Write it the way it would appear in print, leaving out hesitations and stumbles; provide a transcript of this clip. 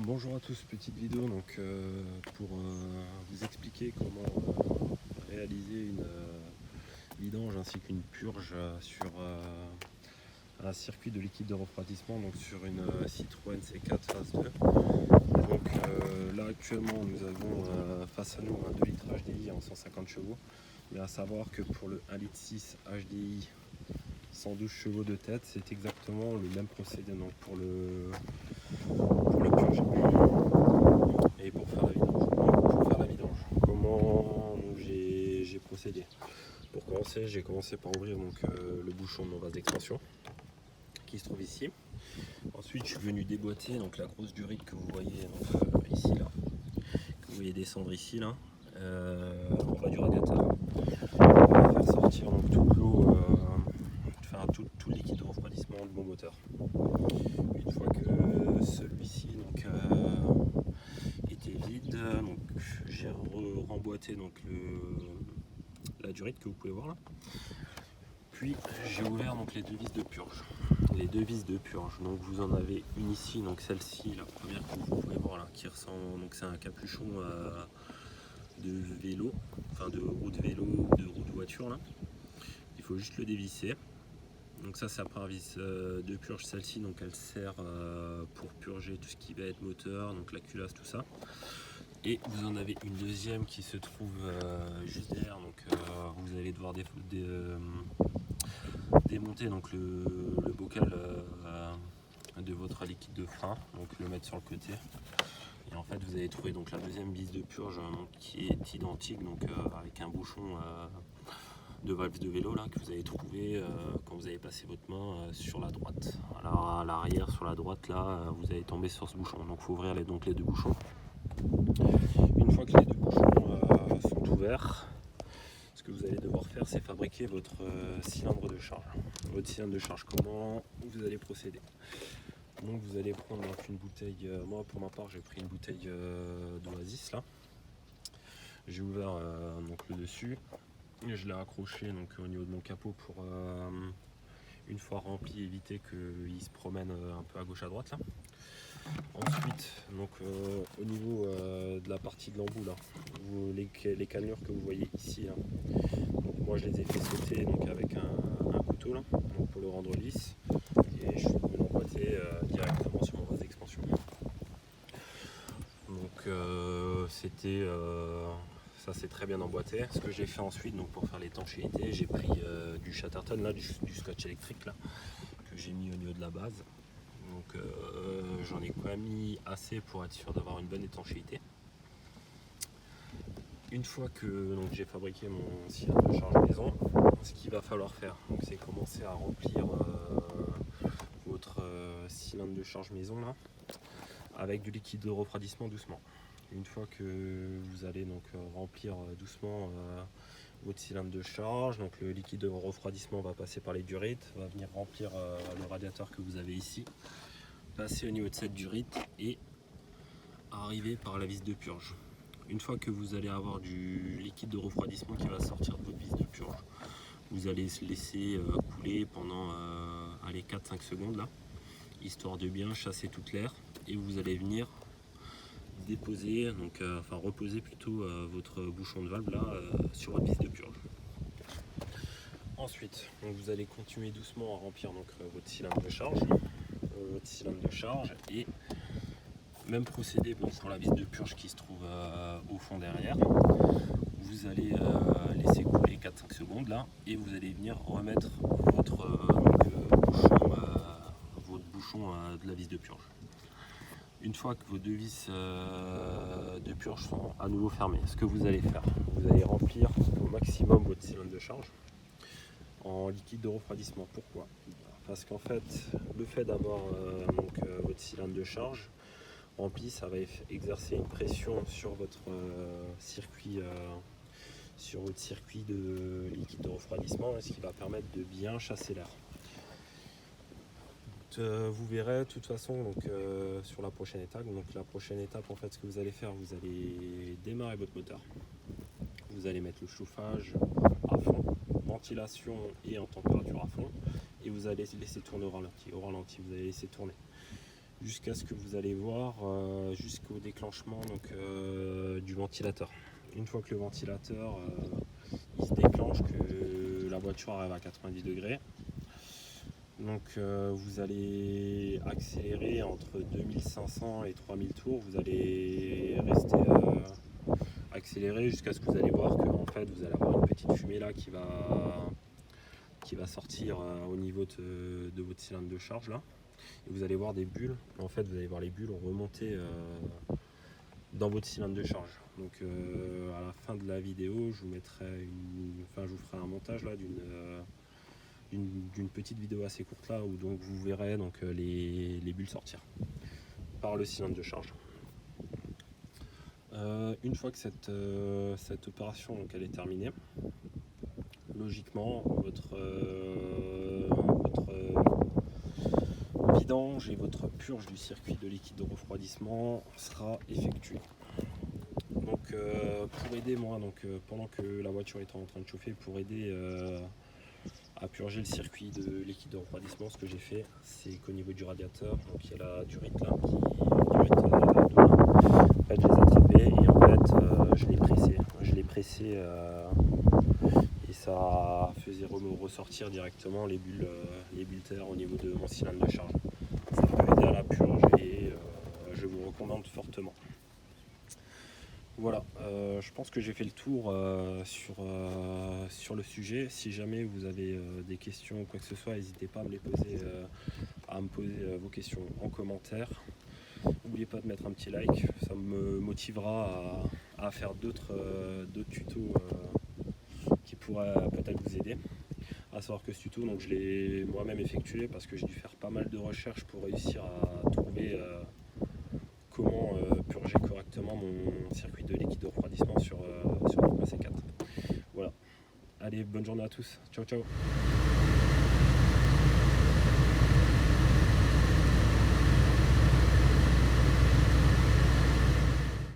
Bonjour à tous, petite vidéo donc pour vous expliquer comment réaliser une vidange ainsi qu'une purge sur un circuit de liquide de refroidissement, donc sur une Citroën C4 phase 2. Donc là actuellement nous avons face à nous un 2 litres HDI en 150 chevaux, mais à savoir que pour le 1,6 litre HDI 112 chevaux de tête, c'est exactement le même procédé donc pour le purger. Et pour faire la vidange, comment j'ai procédé? Pour commencer, j'ai commencé par ouvrir donc, le bouchon de mon vase d'expansion qui se trouve ici. Ensuite, je suis venu déboîter donc, la grosse durite que vous voyez donc, ici, là, que vous voyez descendre ici, là, en bas du radiateur. On va faire sortir donc, toute l'eau, tout le liquide de refroidissement de mon moteur. Une fois que celui-ci était vide, donc j'ai remboîté donc la durite que vous pouvez voir là. Puis j'ai ouvert donc les deux vis de purge. Les deux vis de purge, donc vous en avez une ici, donc celle-ci, la première que vous pouvez voir là, qui ressemble, donc c'est un capuchon de vélo, enfin de roue de vélo ou de roue de voiture là. Il faut juste le dévisser. Donc ça c'est la première vis de purge, celle-ci donc elle sert pour purger tout ce qui va être moteur, donc la culasse, tout ça. Et vous en avez une deuxième qui se trouve juste derrière, donc vous allez devoir démonter donc le bocal de votre liquide de frein, donc le mettre sur le côté. Et en fait vous allez trouver donc la deuxième vis de purge qui est identique, donc avec un bouchon de valve de vélo là, que vous allez trouver quand vous allez passer votre main sur la droite. Alors à l'arrière sur la droite là, vous allez tomber sur ce bouchon, donc il faut ouvrir les deux bouchons. Une fois que les deux bouchons sont ouverts, ce que vous allez devoir faire, c'est fabriquer votre cylindre de charge. Votre cylindre de charge, comment vous allez procéder? Donc vous allez prendre donc, une bouteille, moi pour ma part j'ai pris une bouteille d'Oasis là. J'ai ouvert donc le dessus, et je l'ai accroché donc, au niveau de mon capot pour une fois rempli éviter qu'il se promène un peu à gauche à droite là. Ensuite, donc, au niveau de la partie de l'embout, là, les cannelures que vous voyez ici, là, donc, moi je les ai fait sauter donc, avec un couteau là, donc, pour le rendre lisse, et je suis venu l'emboîter directement sur mon vase d'expansion. Donc ça c'est très bien emboîté. Ce que j'ai fait ensuite donc, pour faire l'étanchéité, j'ai pris du Chatterton, là, du scotch électrique là, que j'ai mis au niveau de la base. Donc j'en ai quand même mis assez pour être sûr d'avoir une bonne étanchéité. Une fois que j'ai fabriqué mon cylindre de charge maison, ce qu'il va falloir faire, c'est commencer à remplir votre cylindre de charge maison là, avec du liquide de refroidissement doucement. Une fois que vous allez donc remplir doucement votre cylindre de charge, donc le liquide de refroidissement va passer par les durites, va venir remplir le radiateur que vous avez ici, passer au niveau de cette durite et arriver par la vis de purge. Une fois que vous allez avoir du liquide de refroidissement qui va sortir de votre vis de purge, vous allez se laisser couler pendant 4-5 secondes là, histoire de bien chasser toute l'air, et vous allez venir déposer, donc, reposer plutôt votre bouchon de valve là sur votre vis de purge. Ensuite, donc, vous allez continuer doucement à remplir donc, votre cylindre de charge, et même procédé pour la vis de purge qui se trouve au fond derrière. Vous allez laisser couler 4-5 secondes là, et vous allez venir remettre votre bouchon de la vis de purge. Une fois que vos deux vis de purge sont à nouveau fermées, ce que vous allez faire, vous allez remplir au maximum votre cylindre de charge en liquide de refroidissement. Pourquoi? Parce qu'en fait, le fait d'avoir votre cylindre de charge rempli, ça va exercer une pression sur votre circuit de liquide de refroidissement, ce qui va permettre de bien chasser l'air. Vous verrez de toute façon donc, sur la prochaine étape. Donc la prochaine étape, en fait, ce que vous allez faire, vous allez démarrer votre moteur. Vous allez mettre le chauffage à fond, ventilation et en température à fond, et vous allez laisser tourner au ralenti. Vous allez laisser tourner. jusqu'à ce que vous allez voir jusqu'au déclenchement donc, du ventilateur. Une fois que le ventilateur il se déclenche, que la voiture arrive à 90 degrés, donc vous allez accélérer entre 2500 et 3000 tours, vous allez rester accéléré jusqu'à ce que vous allez voir que en fait, vous allez avoir une petite fumée là qui va sortir au niveau de votre cylindre de charge là. Et vous allez voir des bulles. En fait, vous allez voir les bulles remonter dans votre cylindre de charge. Donc à la fin de la vidéo, je vous ferai un montage là d'une petite vidéo assez courte là où donc vous verrez donc les bulles sortir par le cylindre de charge. Une fois que cette opération donc, elle est terminée, logiquement votre vidange et votre purge du circuit de liquide de refroidissement sera effectuée. Donc pour aider moi, pendant que la voiture est en train de chauffer, pour aider à purger le circuit de liquide de refroidissement, ce que j'ai fait, c'est qu'au niveau du radiateur, donc il y a la durite là, en fait, je les ai attrapés et en fait je l'ai pressé et ça faisait ressortir directement les bulles d'air au niveau de mon cylindre de charge. Ça peut aider à la purge et je vous recommande fortement. Voilà, je pense que j'ai fait le tour sur le sujet. Si jamais vous avez des questions ou quoi que ce soit, n'hésitez pas à me poser vos questions en commentaire. N'oubliez pas de mettre un petit like, ça me motivera à faire d'autres tutos qui pourraient peut-être vous aider. À savoir que ce tuto, donc, je l'ai moi-même effectué parce que j'ai dû faire pas mal de recherches pour réussir à trouver comment purger correctement mon circuit de liquide de refroidissement sur mon C4. Voilà. Allez, bonne journée à tous. Ciao, ciao.